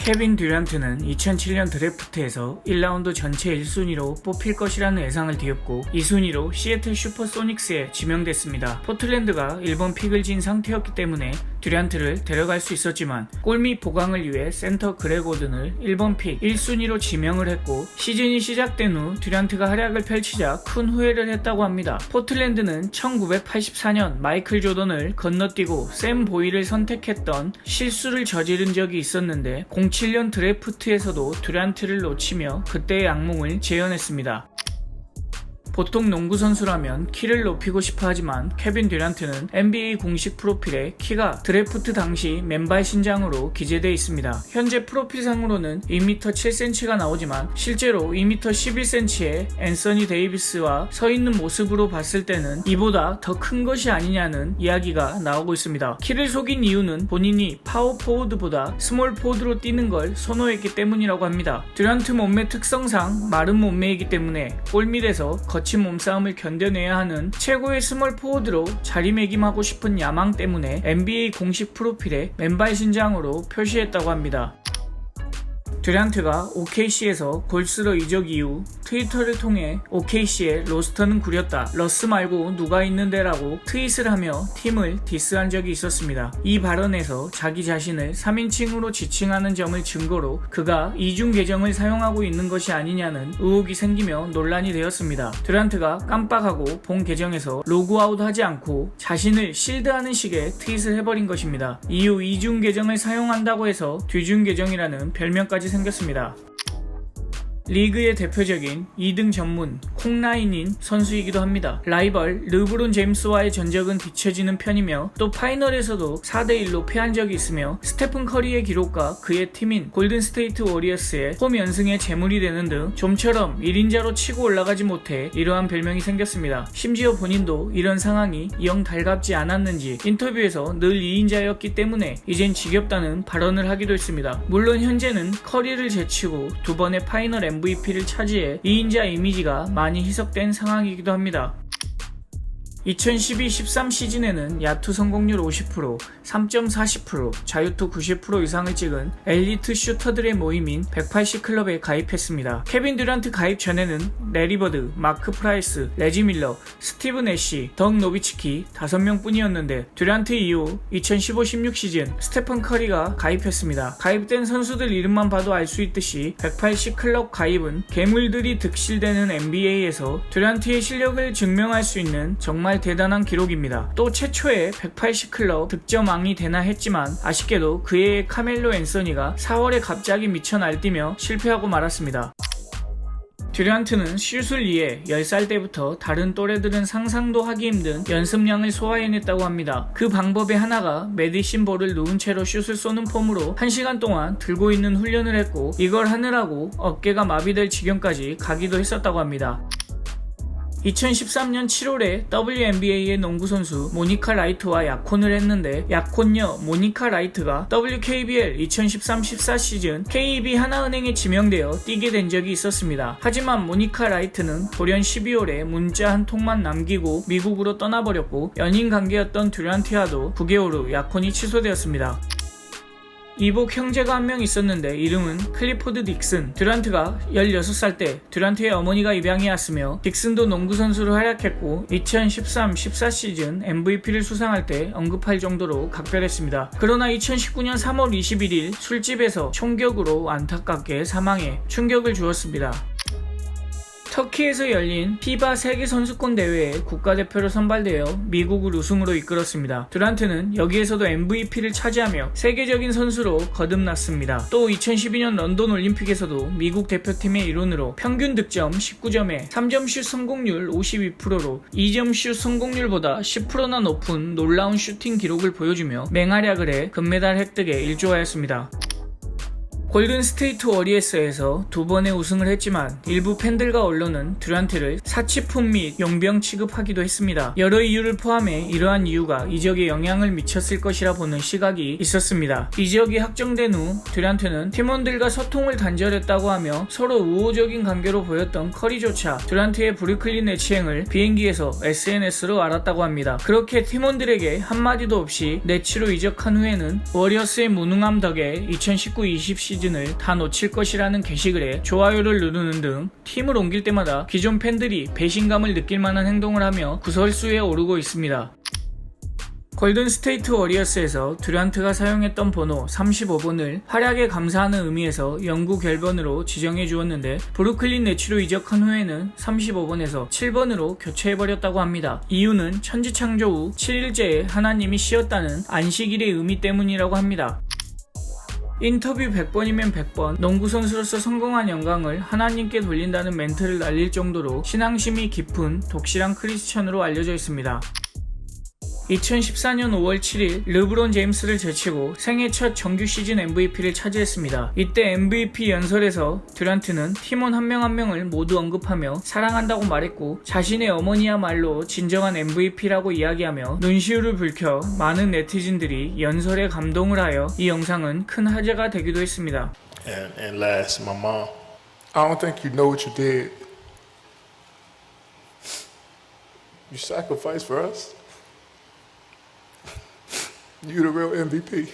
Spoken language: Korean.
케빈 듀란트는 2007년 드래프트에서 1라운드 전체 1순위로 뽑힐 것이라는 예상을 뒤엎고 2순위로 시애틀 슈퍼소닉스에 지명됐습니다. 포틀랜드가 1번 픽을 진 상태였기 때문에 듀란트를 데려갈 수 있었지만 골밑 보강을 위해 센터 그렉 오든을 1번 픽 1순위로 지명을 했고 시즌이 시작된 후 듀란트가 활약을 펼치자 큰 후회를 했다고 합니다. 포틀랜드는 1984년 마이클 조던을 건너뛰고 샘 보이를 선택했던 실수를 저지른 적이 있었는데 07년 드래프트에서도 듀란트를 놓치며 그때의 악몽을 재현했습니다. 보통 농구 선수라면 키를 높이고 싶어 하지만 케빈 듀란트는 NBA 공식 프로필에 키가 드래프트 당시 맨발 신장으로 기재되어 있습니다. 현재 프로필상으로는 2m 7cm가 나오지만 실제로 2m 11cm의 앤서니 데이비스와 서 있는 모습으로 봤을 때는 이보다 더 큰 것이 아니냐는 이야기가 나오고 있습니다. 키를 속인 이유는 본인이 파워 포워드보다 스몰 포워드로 뛰는 걸 선호했기 때문이라고 합니다. 듀란트 몸매 특성상 마른 몸매이기 때문에 골밑에서 거친 몸싸움을 견뎌내야 하는 최고의 스몰 포워드로 자리매김하고 싶은 야망 때문에 NBA 공식 프로필에 맨발 신장으로 표시했다고 합니다. 듀란트가 OKC에서 골스로 이적 이후 트위터를 통해 OKC의 로스터는 구렸다. 러스 말고 누가 있는데 라고 트윗을 하며 팀을 디스한 적이 있었습니다. 이 발언에서 자기 자신을 3인칭으로 지칭하는 점을 증거로 그가 이중 계정을 사용하고 있는 것이 아니냐는 의혹이 생기며 논란이 되었습니다. 듀란트가 깜빡하고 본 계정에서 로그아웃 하지 않고 자신을 실드하는 식의 트윗을 해버린 것입니다. 이후 이중 계정을 사용한다고 해서 뒤중 계정이라는 별명까지 생겼습니다. 리그의 대표적인 2등 전문 콩라인인 선수이기도 합니다. 라이벌 르브론 제임스와의 전적은 뒤처지는 편이며 또 파이널에서도 4대1로 패한 적이 있으며 스테픈 커리의 기록과 그의 팀인 골든스테이트 워리어스의 홈 연승의 제물이 되는 등 좀처럼 1인자로 치고 올라가지 못해 이러한 별명이 생겼습니다. 심지어 본인도 이런 상황이 영 달갑지 않았는지 인터뷰에서 늘 2인자였기 때문에 이젠 지겹다는 발언을 하기도 했습니다. 물론 현재는 커리를 제치고 두 번의 파이널 MVP를 차지해 2인자 이미지가 많이 희석된 상황이기도 합니다. 2012-13 시즌에는 야투 성공률 50%, 3점 40%, 자유투 90% 이상을 찍은 엘리트 슈터들의 모임인 180클럽에 가입했습니다. 케빈 듀란트 가입 전에는 레리 버드, 마크 프라이스, 레지 밀러, 스티브 내시, 덕 노비츠키 5명 뿐이었는데 듀란트 이후 2015-16 시즌 스테픈 커리가 가입했습니다. 가입된 선수들 이름만 봐도 알 수 있듯이 180클럽 가입은 괴물들이 득실되는 NBA에서 듀란트의 실력을 증명할 수 있는 정말 대단한 기록입니다. 또 최초의 180클럽 득점왕이 되나 했지만 아쉽게도 그의 카멜로 앤서니가 4월에 갑자기 미쳐 날뛰며 실패하고 말았습니다. 듀란트는 슛을 위해 10살 때부터 다른 또래들은 상상도 하기 힘든 연습량을 소화해냈다고 합니다. 그 방법의 하나가 메디신 볼을 누운 채로 슛을 쏘는 폼으로 1시간 동안 들고 있는 훈련을 했고 이걸 하느라고 어깨가 마비될 지경까지 가기도 했었다고 합니다. 2013년 7월에 WNBA의 농구선수 모니카 라이트와 약혼을 했는데 약혼녀 모니카 라이트가 WKBL 2013-14 시즌 KEB 하나은행에 지명되어 뛰게 된 적이 있었습니다. 하지만 모니카 라이트는 돌연 12월에 문자 한 통만 남기고 미국으로 떠나버렸고 연인 관계였던 듀란트와도 9개월 후 약혼이 취소되었습니다. 이복 형제가 한 명 있었는데 이름은 클리포드 딕슨. 듀란트가 16살 때 듀란트의 어머니가 입양해 왔으며 딕슨도 농구선수로 활약했고 2013-14 시즌 MVP를 수상할 때 언급할 정도로 각별했습니다. 그러나 2019년 3월 21일 술집에서 총격으로 안타깝게 사망해 충격을 주었습니다. 터키에서 열린 피바 세계선수권 대회에 국가대표로 선발되어 미국을 우승으로 이끌었습니다. 듀란트는 여기에서도 MVP를 차지하며 세계적인 선수로 거듭났습니다. 또 2012년 런던 올림픽에서도 미국 대표팀의 일원으로 평균 득점 19점에 3점 슛 성공률 52%로 2점 슛 성공률보다 10%나 높은 놀라운 슈팅 기록을 보여주며 맹활약을 해 금메달 획득에 일조하였습니다. 골든스테이트 워리어스에서 2번의 우승을 했지만 일부 팬들과 언론은 듀란트를 사치품 및 용병 취급하기도 했습니다. 여러 이유를 포함해 이러한 이유가 이적에 영향을 미쳤을 것이라 보는 시각이 있었습니다. 이적이 확정된 후 듀란트는 팀원들과 소통을 단절했다고 하며 서로 우호적인 관계로 보였던 커리조차 듀란트의 브루클린 내치행을 비행기에서 SNS로 알았다고 합니다. 그렇게 팀원들에게 한마디도 없이 네츠로 이적한 후에는 워리어스의 무능함 덕에 2019-20 시즌 시즌을 다 놓칠 것이라는 게시글에 좋아요를 누르는 등 팀을 옮길 때마다 기존 팬들이 배신감을 느낄 만한 행동을 하며 구설수에 오르고 있습니다. 골든스테이트 워리어스에서 듀란트가 사용했던 번호 35번을 활약에 감사하는 의미에서 영구 결번으로 지정해 주었는데 브루클린 네츠로 이적한 후에는 35번에서 7번으로 교체해버렸다고 합니다. 이유는 천지창조 후 7일째에 하나님이 쉬었다는 안식일의 의미 때문이라고 합니다. 인터뷰 100번이면 100번, 농구선수로서 성공한 영광을 하나님께 돌린다는 멘트를 날릴 정도로 신앙심이 깊은 독실한 크리스천으로 알려져 있습니다. 2014년 5월 7일 르브론 제임스를 제치고 생애 첫 정규 시즌 MVP를 차지했습니다. 이때 MVP 연설에서 듀란트는 팀원 한 명 한 명을 모두 언급하며 사랑한다고 말했고 자신의 어머니야말로 진정한 MVP라고 이야기하며 눈시울을 붉혀 많은 네티즌들이 연설에 감동을 하여 이 영상은 큰 화제가 되기도 했습니다. And last, my mom. I don't think you know what you did. You sacrificed for us. You're the real MVP.